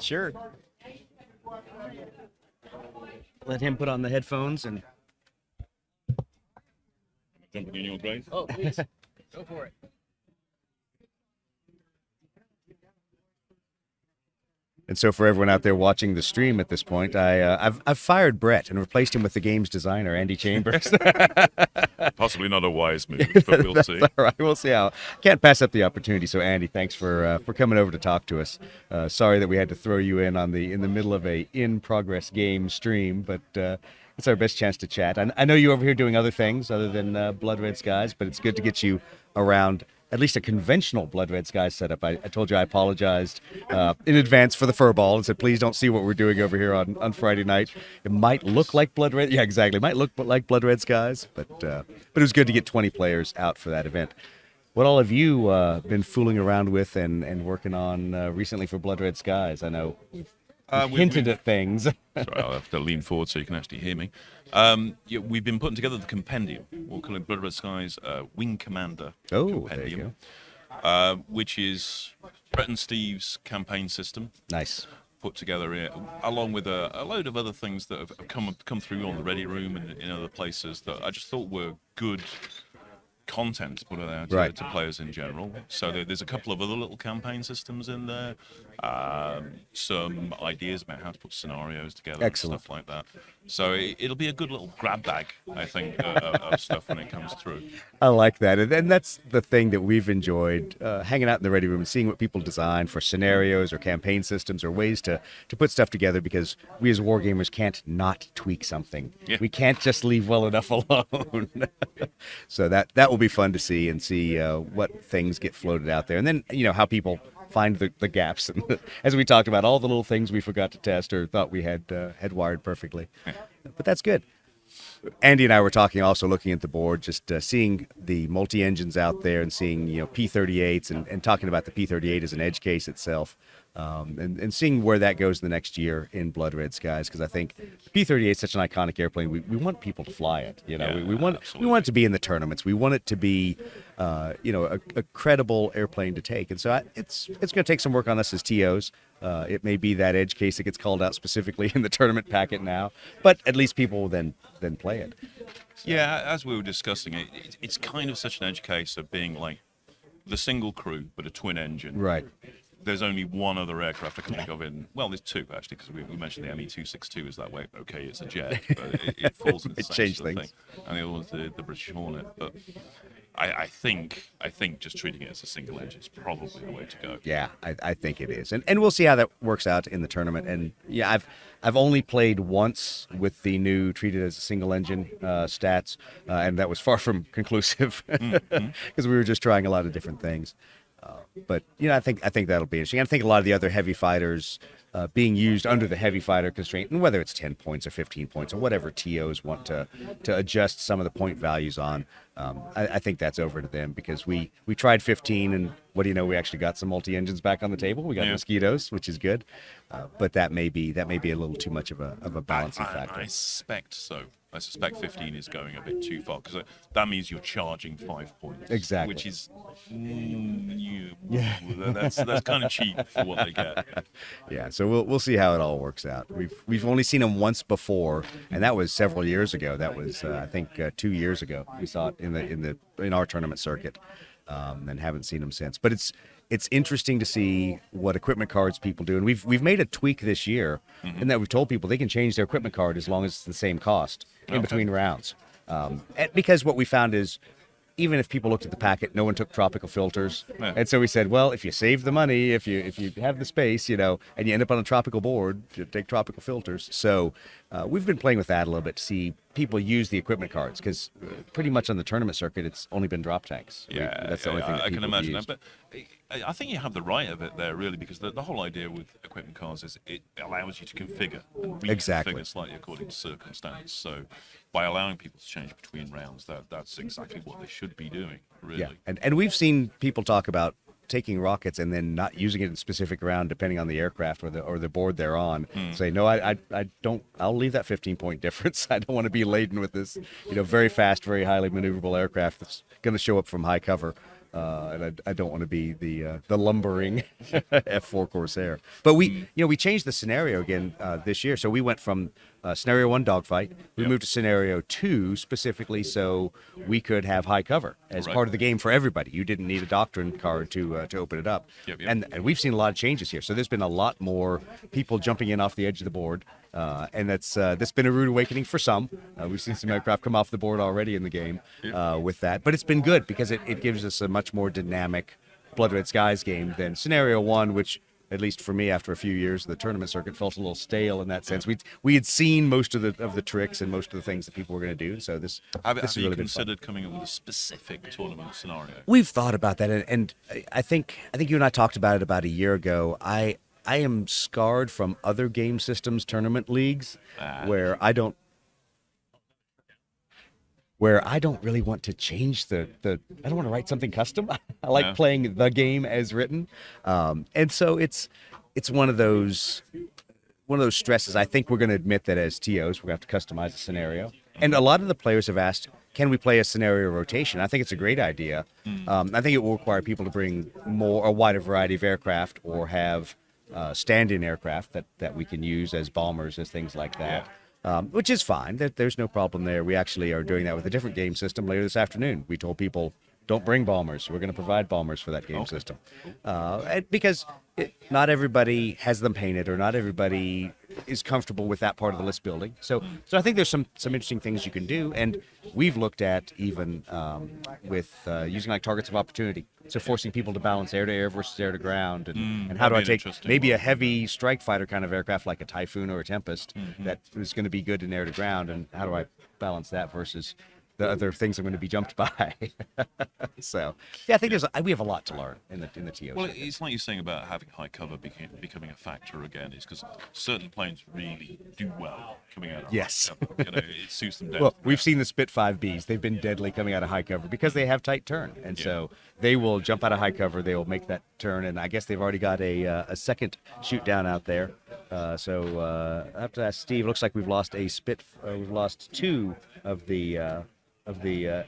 Sure. Let him put on the headphones and... Jumping in your grave? Oh, please. Go for it. And so for everyone out there watching the stream at this point, I've fired Brett and replaced him with the game's designer, Andy Chambers. Possibly not a wise move, but we'll see. All right, we'll see how. Can't pass up the opportunity. So Andy, thanks for coming over to talk to us. Sorry that we had to throw you in the middle of a in-progress game stream, but it's our best chance to chat. I know you're over here doing other things other than Blood Red Skies, but it's good to get you around at least a conventional Blood Red Skies setup. I told you I apologized in advance for the furball and said, please don't see what we're doing over here on Friday night. It might look like Blood Red. Yeah, exactly. It might look like Blood Red Skies, but it was good to get 20 players out for that event. What all have you been fooling around with and working on recently for Blood Red Skies? I know we've hinted at things. Sorry, I'll have to lean forward so you can actually hear me. Yeah, we've been putting together the compendium. We'll call it Blood Red Skies Wing Commander Compendium, which is Brett and Steve's campaign system. Nice. Put together here, along with a load of other things that have come through on the Ready Room and in other places that I just thought were good content to put out to players in general. So there's a couple of other little campaign systems in there, some ideas about how to put scenarios together. Excellent. And stuff like that. So it'll be a good little grab bag, I think, of stuff when it comes through. I like that, and that's the thing that we've enjoyed, hanging out in the Ready Room and seeing what people design for scenarios or campaign systems or ways to put stuff together, because we as wargamers can't not tweak something. Yeah. We can't just leave well enough alone. So that will be fun to see, and see what things get floated out there, and then how people find the gaps. And as we talked about, all the little things we forgot to test or thought we had wired perfectly. But that's good. Andy and I were talking, also looking at the board, just seeing the multi-engines out there and seeing P-38s and talking about the P-38 as an edge case itself, and seeing where that goes in the next year in Blood Red Skies, because I think the P-38 is such an iconic airplane. We want people to fly it. We want it to be in the tournaments. We want it to be a credible airplane to take, and so it's going to take some work on us as TOs. It may be that edge case that gets called out specifically in the tournament packet now, but at least people will then play it. Yeah, as we were discussing it's kind of such an edge case of being like the single crew but a twin engine. Right. There's only one other aircraft I can think of well, there's two actually, because we mentioned the ME-262 is that way. Okay, it's a jet, but it falls in the same changed sort of things. thing. And the other one's the British Hornet, but I think just treating it as a single engine is probably the way to go. Yeah, I think it is, and we'll see how that works out in the tournament. And yeah, I've only played once with the new treated as a single engine stats, and that was far from conclusive, because we were just trying a lot of different things. But I think that'll be interesting. I think a lot of the other heavy fighters being used under the heavy fighter constraint, and whether it's 10 points or 15 points or whatever TOs want to adjust some of the point values on, I think that's over to them, because we tried 15, and what do you know, we actually got some multi-engines back on the table. We got mosquitoes, which is good, but that may be a little too much of a balancing factor. I suspect so. I suspect 15 is going a bit too far, because that means you're charging 5 points. Exactly. Which is, that's kind of cheap for what they get. Yeah, so we'll see how it all works out. We've only seen them once before, and that was several years ago. That was I think 2 years ago. We saw it in our tournament circuit, and haven't seen them since. But it's interesting to see what equipment cards people do, and we've made a tweak this year, in that we've told people they can change their equipment card as long as it's the same cost in between rounds, because what we found is, even if people looked at the packet, no one took tropical filters, and so we said, well, if you save the money, if you have the space, and you end up on a tropical board, you take tropical filters. So we've been playing with that a little bit to see people use the equipment cards, because pretty much on the tournament circuit, it's only been drop tanks. Yeah, that's the only thing that I can imagine used. that. But I think you have the right of it there, really, because the whole idea with equipment cards is it allows you to configure and reconfigure slightly according to circumstance. So by allowing people to change between rounds, that's exactly what they should be doing, really. Yeah, and we've seen people talk about taking rockets and then not using it in a specific round depending on the aircraft or the board they're on. Say, no, I don't, I'll leave that 15-point difference. I don't want to be laden with this very fast, very highly maneuverable aircraft that's going to show up from high cover. and I don't want to be the lumbering F4 Corsair. But we changed the scenario again this year. So we went from scenario 1 dogfight. We moved to scenario 2 specifically so we could have high cover as part of the game for everybody. You didn't need a doctrine card to open it up. And we've seen a lot of changes here. So there's been a lot more people jumping in off the edge of the board. And that's been a rude awakening for some. We've seen some aircraft come off the board already in the game with that. But it's been good because it gives us a much more dynamic Blood Red Skies game than Scenario 1, which, at least for me, after a few years, the tournament circuit felt a little stale in that sense. We had seen most of the tricks and most of the things that people were going to do. So this have has you really considered coming up with a specific tournament scenario? We've thought about that, and I think you and I talked about it about a year ago. I am scarred from other game systems tournament leagues where I don't really want to change I don't want to write something custom. I like playing the game as written. And so it's one of those stresses. I think we're going to admit that as TOs, we're going to have to customize a scenario. And a lot of the players have asked, can we play a scenario rotation? I think it's a great idea. I think it will require people to bring a wider variety of aircraft or have stand-in aircraft that we can use as bombers, as things like that, which is fine. There's no problem there. We actually are doing that with a different game system later this afternoon. We told people, don't bring bombers. We're going to provide bombers for that game system. Because not everybody has them painted, or not everybody is comfortable with that part of the list building. So I think there's some interesting things you can do, and we've looked at even with using like targets of opportunity. So forcing people to balance air-to-air versus air-to-ground, and how do I take maybe a heavy strike fighter kind of aircraft like a Typhoon or a Tempest that is going to be good in air-to-ground, and how do I balance that versus the other things I'm going to be jumped by. So, yeah, I think we have a lot to learn in the TO. Well, it's like you're saying about having high cover becoming a factor again. Is because certain planes really do well coming out of high cover. It suits them down. Well, we've seen the Spit 5Bs. They've been deadly coming out of high cover because they have tight turn. And so they will jump out of high cover. They will make that turn. And I guess they've already got a second shoot down out there. So I have to ask Steve. Looks like we've lost a Spit. We've lost 2 of the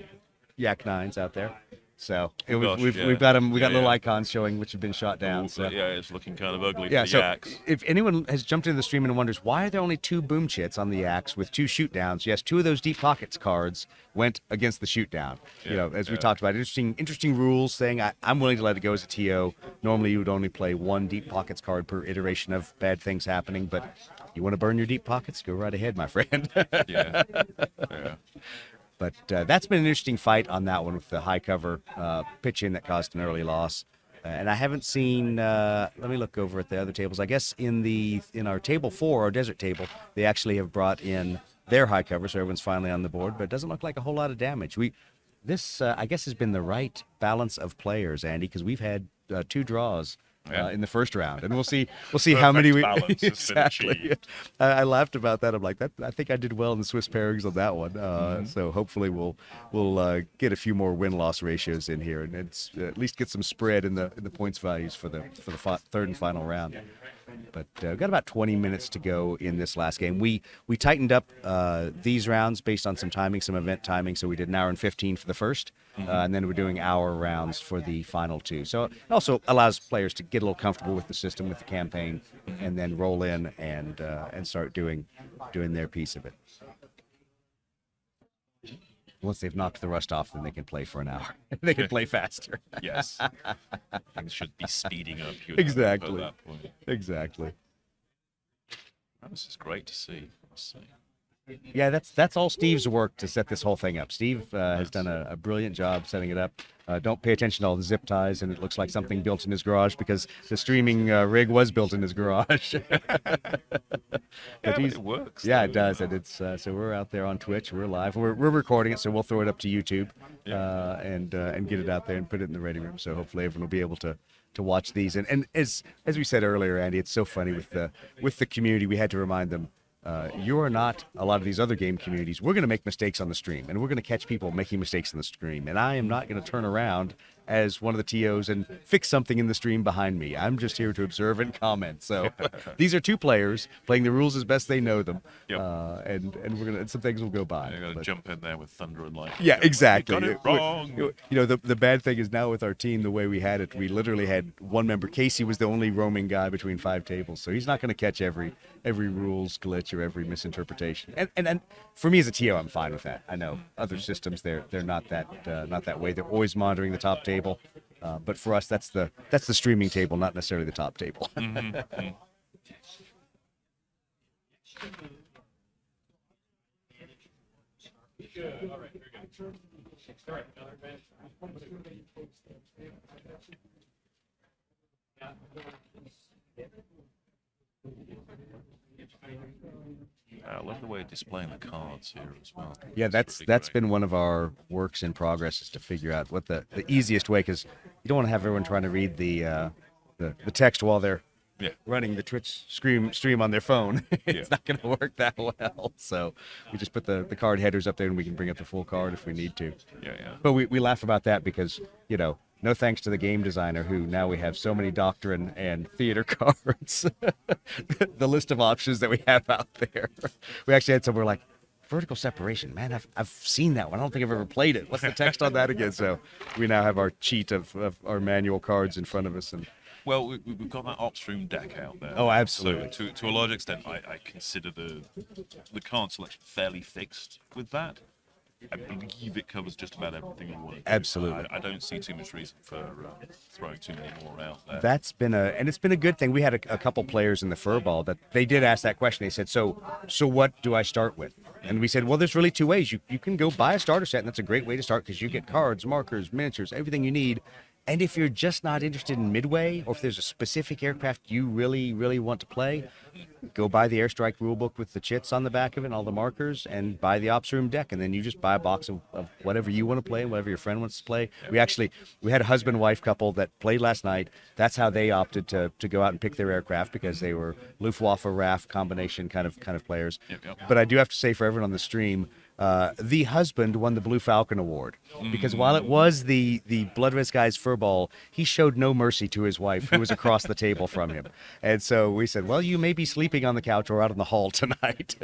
Yak 9s out there. So we've got them. We got little icons showing which have been shot down. So it's looking kind of ugly. Yeah, for the so Yaks. if anyone has jumped into the stream and wonders why are there only 2 boom chits on the Yaks with 2 shoot downs, yes, 2 of those deep pockets cards went against the shoot down. As we talked about, interesting rules saying I'm willing to let it go as a TO. Normally you would only play 1 deep pockets card per iteration of bad things happening, but you want to burn your deep pockets? Go right ahead, my friend. Yeah. But that's been an interesting fight on that one with the high cover pitch-in that caused an early loss. And I haven't seen, let me look over at the other tables. I guess in our table 4, our desert table, they actually have brought in their high cover, so everyone's finally on the board, but it doesn't look like a whole lot of damage. This, I guess, has been the right balance of players, Andy, because we've had 2 draws in the first round, and we'll see how many we exactly. I laughed about that. I'm like, I think I did well in the Swiss pairings on that one. So hopefully we'll get a few more win-loss ratios in here, and it's at least get some spread in the points values for the third and final round. But we've got about 20 minutes to go in this last game. We tightened up these rounds based on some timing, some event timing. So we did 1 hour and 15 for the first, and then we're doing hour rounds for the final 2. So it also allows players to get a little comfortable with the system, with the campaign, and then roll in and start doing their piece of it. Once they've knocked the rust off, then they can play for an hour. They can play faster. Yes. Things should be speeding up. Exactly. At that point. Exactly. Oh, this is great to see. Yeah, that's all Steve's work to set this whole thing up. Steve has done a brilliant job setting it up. Don't pay attention to all the zip ties, and it looks like something built in his garage because the streaming rig was built in his garage. But it works. Yeah, it does, and it's so we're out there on Twitch. We're live. We're recording it, so we'll throw it up to YouTube and get it out there and put it in the ready room. So hopefully everyone will be able to watch these. And as we said earlier, Andy, it's so funny with the community. We had to remind them. You are not a lot of these other game communities. We're going to make mistakes on the stream, and we're going to catch people making mistakes on the stream. And I am not going to turn around as one of the TOs and fix something in the stream behind me. I'm just here to observe and comment. So these are two players playing the rules as best they know them. Yep. And we're gonna some things will go by. You're gonna jump in there with thunder and lightning. Yeah, exactly. You got it wrong. You know, the bad thing is now with our team, the way we had it, we literally had one member. Casey was the only roaming guy between 5 tables, so he's not going to catch every rules glitch or every misinterpretation. And for me as a TO, I'm fine with that. I know other systems they're not that way. They're always monitoring the top table, but for us that's the streaming table, not necessarily the top table. Mm-hmm. I love the way of displaying the cards here as well. Yeah, that's been one of our works in progress, is to figure out what the easiest way, because you don't want to have everyone trying to read the text while they're running the Twitch stream on their phone. It's not going to work that well. So we just put the card headers up there, and we can bring up the full card if we need to. Yeah. But we laugh about that because, you know, no thanks to the game designer, who now we have so many doctrine and theater cards. The list of options that we have out there. We actually had somewhere like, vertical separation. Man, I've seen that one. I don't think I've ever played it. What's the text on that again? So we now have our cheat of our manual cards in front of us. And well, we've got that ops room deck out there. Oh, absolutely. So to a large extent, I consider the card selection fairly fixed with that. I believe it covers just about everything you want. Absolutely. I don't see too much reason for throwing too many more out there. That's been it's been a good thing. We had a couple players in the furball that they did ask that question. They said, so what do I start with? And we said, well, there's really two ways. You can go buy a starter set, and that's a great way to start, because you get cards, markers, miniatures, everything you need. And if you're just not interested in Midway, or if there's a specific aircraft you really, really want to play, go buy the Airstrike rulebook with the chits on the back of it and all the markers, and buy the Ops Room deck, and then you just buy a box of whatever you want to play, whatever your friend wants to play. We had a husband-wife couple that played last night. That's how they opted to go out and pick their aircraft, because they were Luftwaffe, RAF combination kind of players. Yep. But I do have to say, for everyone on the stream, the husband won the Blue Falcon Award, because while it was the Blood Red Skies furball, he showed no mercy to his wife, who was across the table from him. And so we said, well, you may be sleeping on the couch or out in the hall tonight.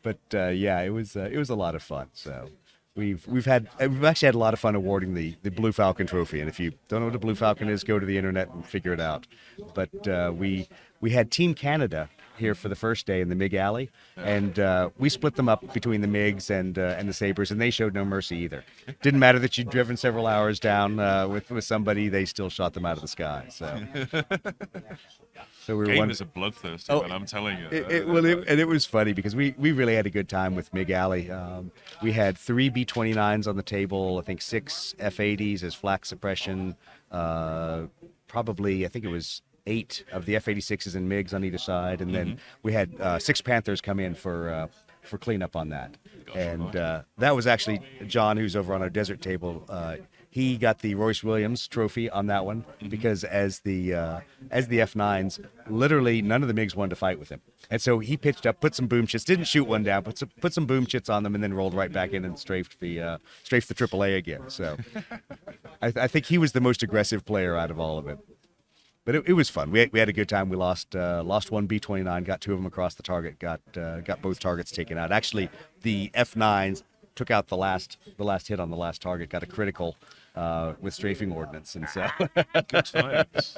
But yeah, it was a lot of fun. So we've actually had a lot of fun awarding the Blue Falcon trophy. And if you don't know what a Blue Falcon is, go to the internet and figure it out. But we had Team Canada here for the first day in the MiG alley, and we split them up between the MiGs and the Sabres, and they showed no mercy either. Didn't matter that you'd driven several hours down with somebody; they still shot them out of the sky. So we were Game is a bloodthirsty one, I'm telling you. And it was funny because we really had a good time with MiG alley. We had 3 B-29s on the table, I think 6 F-80s as flak suppression, probably I think it was 8 of the F-86s and MiGs on either side, and then we had 6 Panthers come in for cleanup on that. And that was actually John, who's over on our desert table. He got the Royce Williams trophy on that one, because as the F9s, literally none of the MiGs wanted to fight with him, and so he pitched up, put some boom chits, didn't shoot one down, put some boom chits on them, and then rolled right back in and strafed the AAA again. So I think he was the most aggressive player out of all of it. But it was fun. We had a good time. We lost one B-29, got 2 of them across the target, got both targets taken out. Actually, the F9s took out the last hit on the last target, got a critical with strafing ordnance, and so Good times.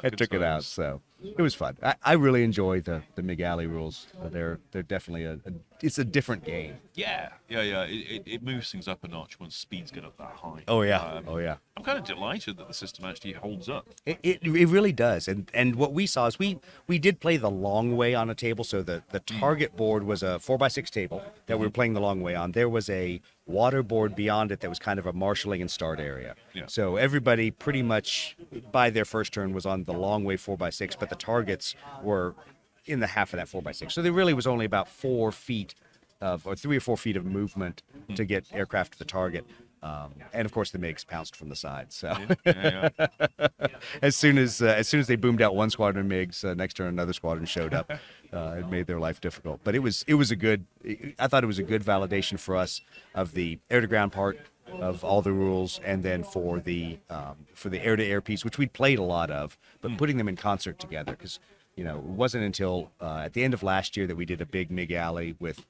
it took it out. So it was fun. I really enjoy the MiG alley rules. They're definitely it's a different game. Yeah. It moves things up a notch once speeds get up that high. Oh yeah. I'm kind of delighted that the system actually holds up. It really does. And what we saw is we did play the long way on a table. So the target board was a 4x6 table that we were playing the long way on. There was a water board beyond it that was kind of a marshalling and start area. Yeah. So everybody pretty much by their first turn was on the long way 4x6, but the targets were in the half of that 4x6. So there really was only about 4 feet or 3 or 4 feet of movement to get aircraft to the target. And of course the MiGs pounced from the side. So as soon as they boomed out one squadron of MiGs, next turn another squadron showed up. It made their life difficult. But I thought it was a good validation for us of the air to ground part of all the rules, and then for the air-to-air piece, which we'd played a lot of, but putting them in concert together, because it wasn't until at the end of last year that we did a big MiG alley with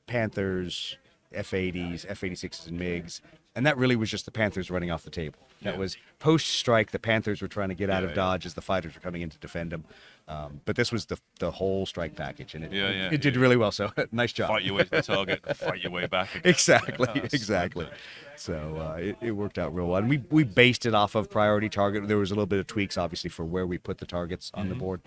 Panthers, F-80s, F-86s, and MiGs. And that really was just the Panthers running off the table. That was post-strike. The Panthers were trying to get out of Dodge as the fighters were coming in to defend them. But this was the whole strike package, and it did really well. So nice job. Fight your way to the target, fight your way back again. Exactly. So it worked out real well. And we based it off of priority target. There was a little bit of tweaks, obviously, for where we put the targets on the board,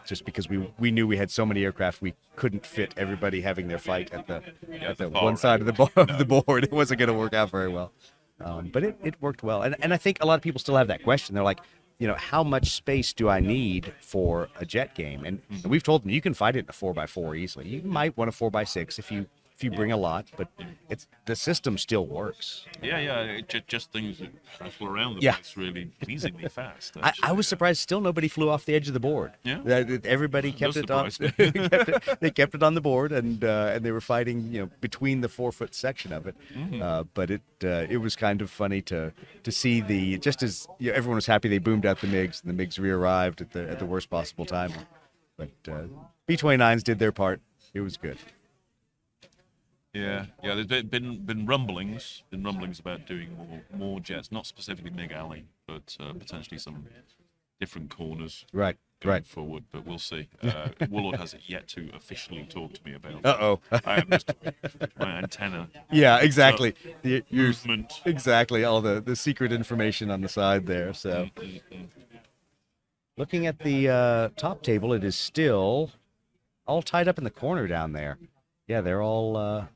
just because we knew we had so many aircraft, we couldn't fit everybody having their fight at the one side of the board. It wasn't going to work out very well. But it worked well. And I think a lot of people still have that question. They're like, how much space do I need for a jet game? And we've told them you can fight it in a 4x4 easily. You might want a 4x6 if you bring a lot, but the system still works. Just things that hustle around the place really pleasingly fast. I was surprised still nobody flew off the edge of the board. Everybody kept it on. They kept it on the board, and they were fighting between the 4-foot section of it. But it was kind of funny to see just as everyone was happy they boomed out the MiGs, and the MiGs re-arrived at the worst possible time. But B-29s did their part. It was good. Yeah. There's been rumblings about doing more jets, not specifically MiG alley, but potentially some different corners. Right. Forward, but we'll see. Warlord hasn't yet to officially talk to me about it. Uh-oh. I have just my antenna. Yeah, exactly. Movement. Exactly. All the secret information on the side there. So, looking at the top table, it is still all tied up in the corner down there. Yeah, they're all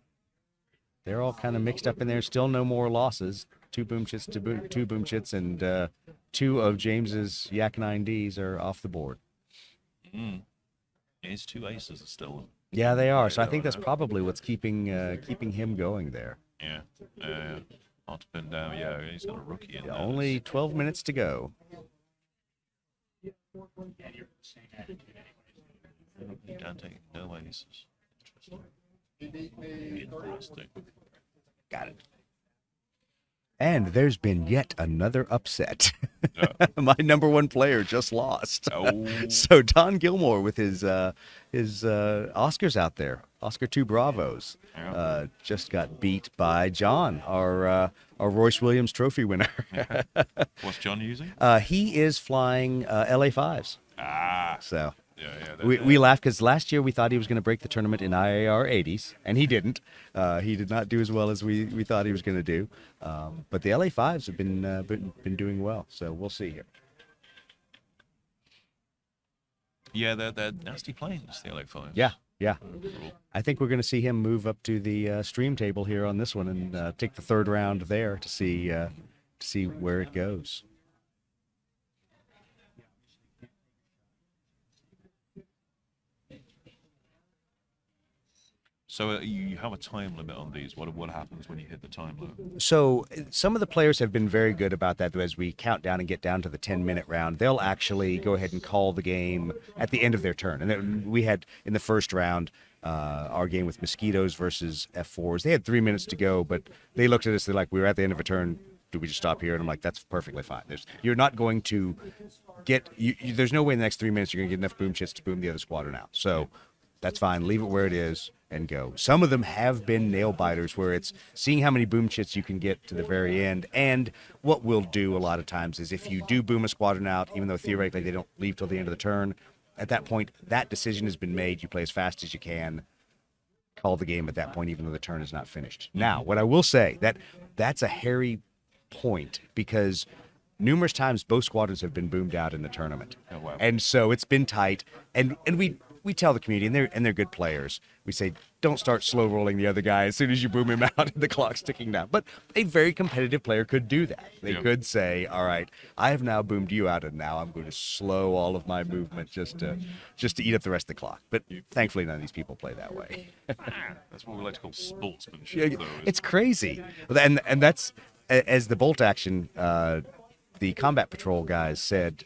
kind of mixed up in there. Still no more losses. 2 boom chits, 2 boom chits, and 2 of James's Yak 9Ds are off the board. His 2 aces are still. Yeah, they are. So I think that's probably what's keeping him going there. Yeah. Hard to pin down. Yeah, he's got a rookie in there. Only 12 minutes to go. Dante, no aces. Interesting. Got it. And there's been yet another upset. My number 1 player just lost. So Don Gilmore with his Oscars out there, Oscar 2 Bravos, just got beat by John, our Royce Williams Trophy winner. What's John using? He is flying LA5s. So. Yeah, we laughed because last year we thought he was going to break the tournament in IAR 80s, and he didn't. He did not do as well as we thought he was going to do. But the LA5s have been doing well, so we'll see here. Yeah, they're nasty planes, the LA5s. Yeah. I think we're going to see him move up to the stream table here on this one and take the 3rd round there to see where it goes. So you have a time limit on these. What happens when you hit the time limit? So some of the players have been very good about that. As we count down and get down to the 10-minute round, they'll actually go ahead and call the game at the end of their turn. And then we had in the first round our game with Mosquitoes versus F4s. They had 3 minutes to go, but they looked at us. They're like, we were at the end of a turn. Do we just stop here? And I'm like, that's perfectly fine. You're not going to get. There's no way in the next 3 minutes you're going to get enough boom chits to boom the other squadron out. So that's fine. Leave it where it is and go. Some of them have been nail biters where it's seeing how many boom chits you can get to the very end. And what we'll do a lot of times is if you do boom a squadron out, even though theoretically they don't leave till the end of the turn, at that point, that decision has been made. You play as fast as you can, call the game at that point, even though the turn is not finished. Now, what I will say, that's a hairy point because numerous times both squadrons have been boomed out in the tournament. Oh, wow. And so it's been tight. And we tell the community, and they're good players. We say, don't start slow rolling the other guy as soon as you boom him out and the clock's ticking down. But a very competitive player could do that. They could say, all right, I have now boomed you out, and now I'm going to slow all of my movement just to eat up the rest of the clock. But thankfully, none of these people play that way. That's what we like to call sportsmanship, though. It's crazy. And that's, as the bolt action the combat patrol guys said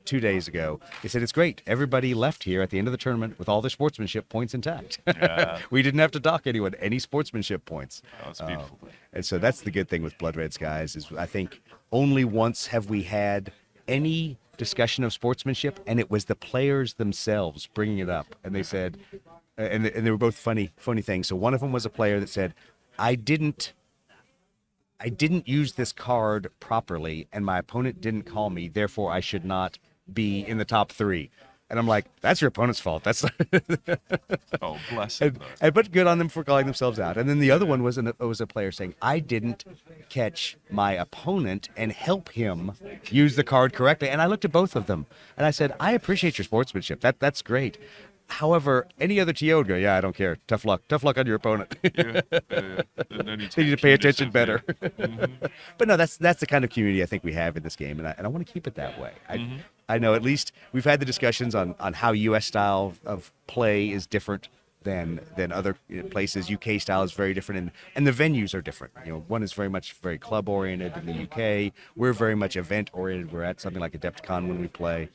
2 days ago. They said it's great. Everybody left here at the end of the tournament with all their sportsmanship points intact. Yeah. We didn't have to dock anyone any sportsmanship points. Oh, that's beautiful. And so that's the good thing with Blood Red Skies is I think only once have we had any discussion of sportsmanship, and it was the players themselves bringing it up. And they said, and they were both funny things. So one of them was a player that said, I didn't use this card properly, and my opponent didn't call me, therefore I should not be in the top 3. And I'm like, that's your opponent's fault. That's Oh, bless him. but good on them for calling themselves out. And then the other one was a player saying, I didn't catch my opponent and help him use the card correctly. And I looked at both of them, and I said, I appreciate your sportsmanship. That's great. However, any other TO would go, yeah, I don't care. Tough luck on your opponent. No need You need to pay attention better. But no, that's the kind of community I think we have in this game, and I want to keep it that way. I know at least we've had the discussions on how U.S. style of play is different than other places. UK style is very different, and the venues are different. One is very club oriented in the UK. We're very much event oriented. We're at something like Adepticon when we play.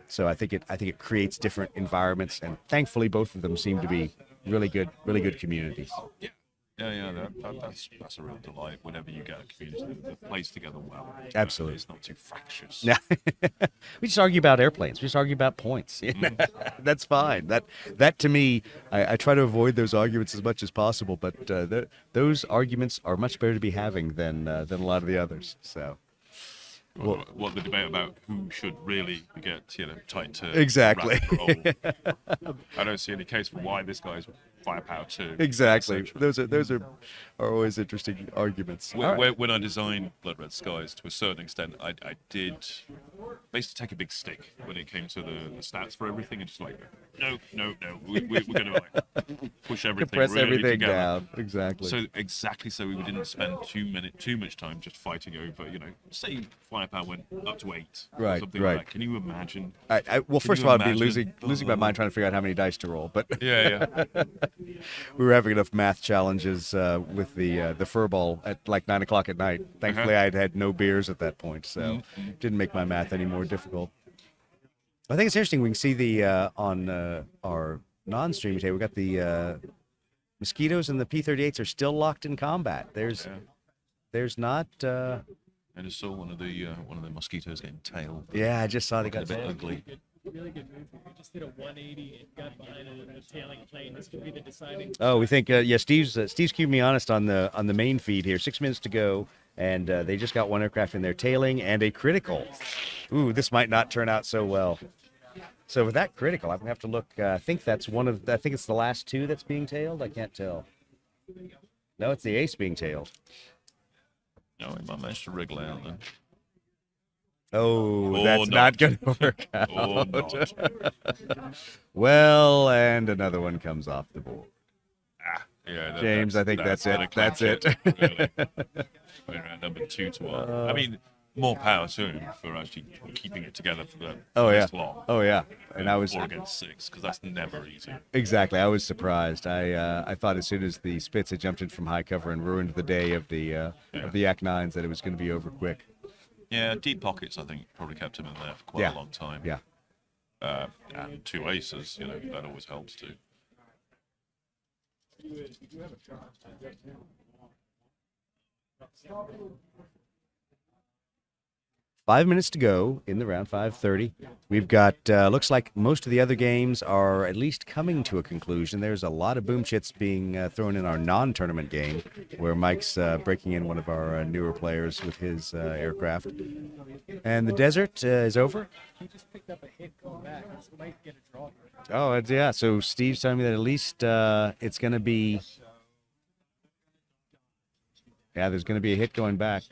So I think it creates different environments, and thankfully both of them seem to be really good communities. Yeah, that's a real delight whenever you get a community that plays together well. Absolutely. It's not too fractious. Yeah. We just argue about airplanes. We just argue about points. That's fine. That to me, I try to avoid those arguments as much as possible, but those arguments are much better to be having than a lot of the others. So. What the debate about who should really get tight to exactly. I don't see any case for why this guy's firepower too. Exactly. Those are always interesting arguments. When I designed Blood Red Skies, to a certain extent, I did basically take a big stick when it came to the stats for everything, and just like, no, we're going to push everything, compress really everything together. down. Exactly. So we didn't spend too much time just fighting over, say firepower went up to 8, or something like that. Can you imagine? Well, first of all, I'd be losing my mind trying to figure out how many dice to roll, but yeah. We were having enough math challenges with the furball at like 9 o'clock at night. Thankfully, I'd had no beers at that point, so it didn't make my math any more difficult. I think it's interesting. We can see the on our non-stream today. We got the mosquitoes and the P-38s are still locked in combat. There's not. I just saw one of the mosquitoes getting tailed. Yeah, I just saw they got a bit ugly. Really good move. You just did a 180 and got behind it with a tailing plane. This could be the deciding. Oh, we think Steve's keeping me honest on the main feed here. 6 minutes to go, and they just got one aircraft in there tailing and a critical. Ooh, this might not turn out so well. So with that critical, I'm gonna have to look. I think it's the last 2 that's being tailed. I can't tell. No, it's the ace being tailed. No, he might manage to wriggle out then. Oh, that's not going to work out. Or not. Well, and another one comes off the board. Yeah, James, I think that's it. That's it. Really. Around number 2 to 1. I mean, more power to him for actually keeping it together for the this long. Oh yeah, and I was 4 against 6, because that's never easy. Exactly, I was surprised. I thought as soon as the Spitz had jumped in from high cover and ruined the day of the Yak-9s that it was going to be over quick. Yeah, deep pockets, I think, probably kept him in there for quite a long time. Yeah. And 2 aces, that always helps too. 5 minutes to go in the round, 5:30. We've got, looks like most of the other games are at least coming to a conclusion. There's a lot of boom chits being thrown in our non-tournament game, where Mike's breaking in one of our newer players with his aircraft. And the desert is over. He just picked up a hit going back. This might get a draw here. Oh, yeah. So Steve's telling me that at least it's going to be... Yeah, there's going to be a hit going back.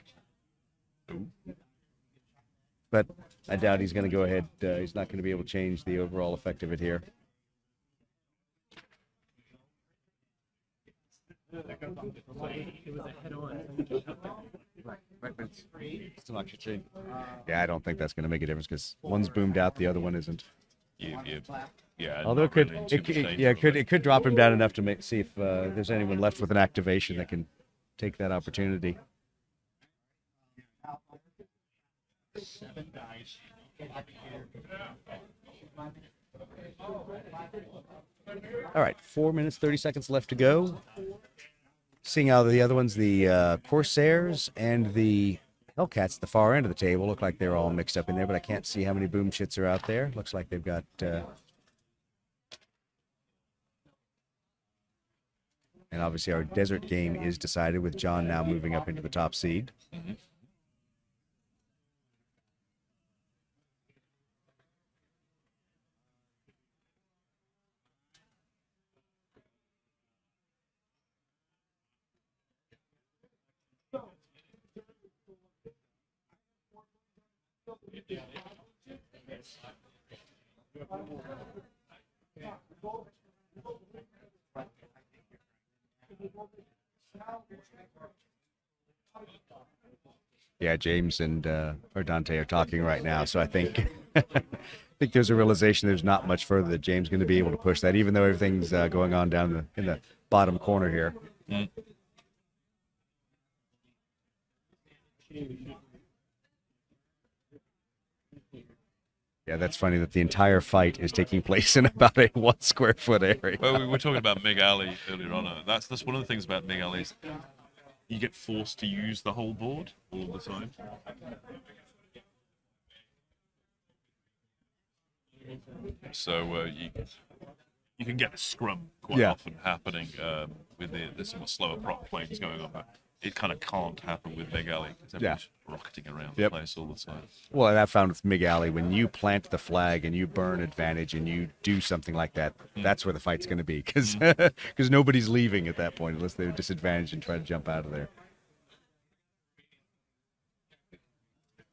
But I doubt he's going to go ahead. He's not going to be able to change the overall effect of it here. It was a head-on. Yeah, I don't think that's going to make a difference because one's boomed out, the other one isn't. Yeah. Although it could drop him down enough to see if there's anyone left with an activation that can take that opportunity. All right, 4 minutes, 30 seconds left to go. Seeing how the other ones, the Corsairs and the Hellcats at the far end of the table, look like they're all mixed up in there, but I can't see how many boom chits are out there. Looks like they've got... And obviously our desert game is decided with John now moving up into the top seed. Mm-hmm. Yeah, James and or Dante are talking right now, so I think I think there's a realization there's not much further that James is going to be able to push that, even though everything's going on down in the bottom corner here. Mm. Yeah, that's funny that the entire fight is taking place in about a 1 square foot area. Well, we were talking about Mig Alley earlier on. That's one of the things about Mig Alley is you get forced to use the whole board all the time. So you can get a scrum quite often happening with the somewhat slower prop planes going on, but it kind of can't happen with Mig Alley because everyone's rocketing around the place all the time. Well, and I found with Mig Alley, when you plant the flag and you burn advantage and you do something like that, that's where the fight's going to be because nobody's leaving at that point unless they're disadvantaged and try to jump out of there.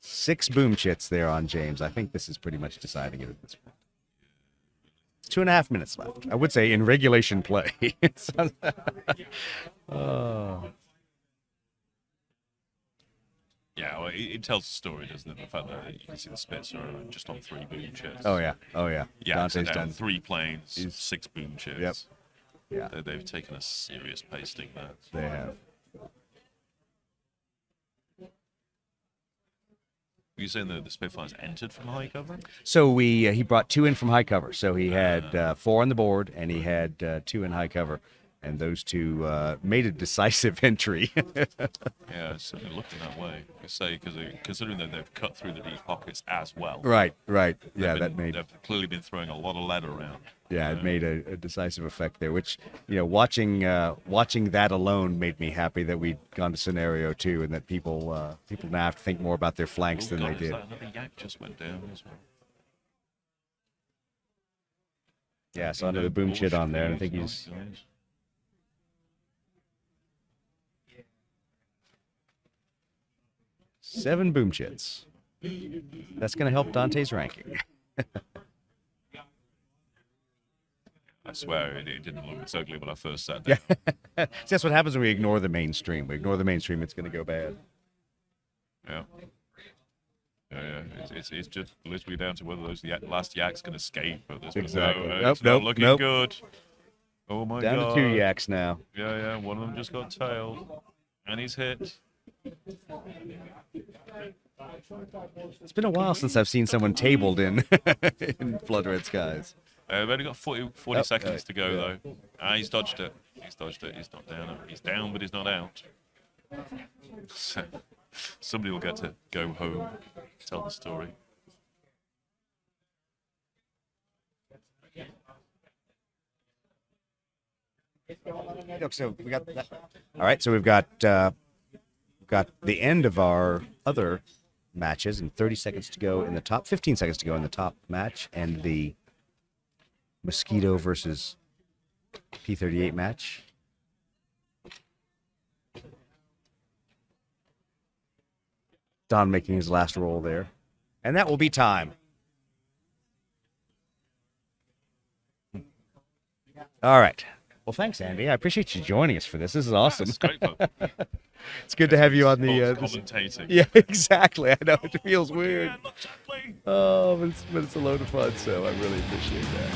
6 boom chits there on James. I think this is pretty much deciding it at this point. 2.5 minutes left. I would say in regulation play. Yeah, well, it tells the story, doesn't it? The fact that you can see the Spits are just on 3 boom chits. Oh yeah. Yeah, Dante's so done 3 planes, 6 boom chits. Yep. Yeah. They've taken a serious pasting there. They have. Were you saying that the Spitfires entered from high cover? So he brought 2 in from high cover. So he had 4 on the board and he had 2 in high cover. And those 2 made a decisive entry. Yeah, it's certainly looking that way. I say, because considering that they've cut through the deep pockets as well. Right. Yeah, they've clearly been throwing a lot of lead around. Yeah, it made a decisive effect there, which, watching that alone made me happy that we'd gone to scenario 2 and that people now have to think more about their flanks than they did. Another yak just went down as well. Yeah, so under the boom chit on there, and I think he's... 7 boom chits. That's going to help Dante's ranking. I swear it didn't look as ugly when I first sat there. See, that's what happens when we ignore the mainstream. We ignore the mainstream, it's going to go bad. Yeah. It's just literally down to whether those last yaks can escape. But Exactly. It's not looking good. Oh my god. Down to 2 yaks now. Yeah. One of them just got tailed, and he's hit. It's been a while since I've seen someone tabled in in Blood Red Skies. We've only got 40 seconds to go, though. He's dodged it. He's not down. He's down, but he's not out. So, somebody will get to go home, tell the story. So we got that. All right, so we've got the end of our other matches and 30 seconds to go in the top, 15 seconds to go in the top match, and the Mosquito versus P-38 match. Don making his last roll there. And that will be time. All right. Well, thanks, Andy. I appreciate you joining us for this. This is awesome. It's great fun. It's good to have you on the... commentating. Yeah, exactly. I know. It feels weird. Oh, but it's a load of fun, so I really appreciate that.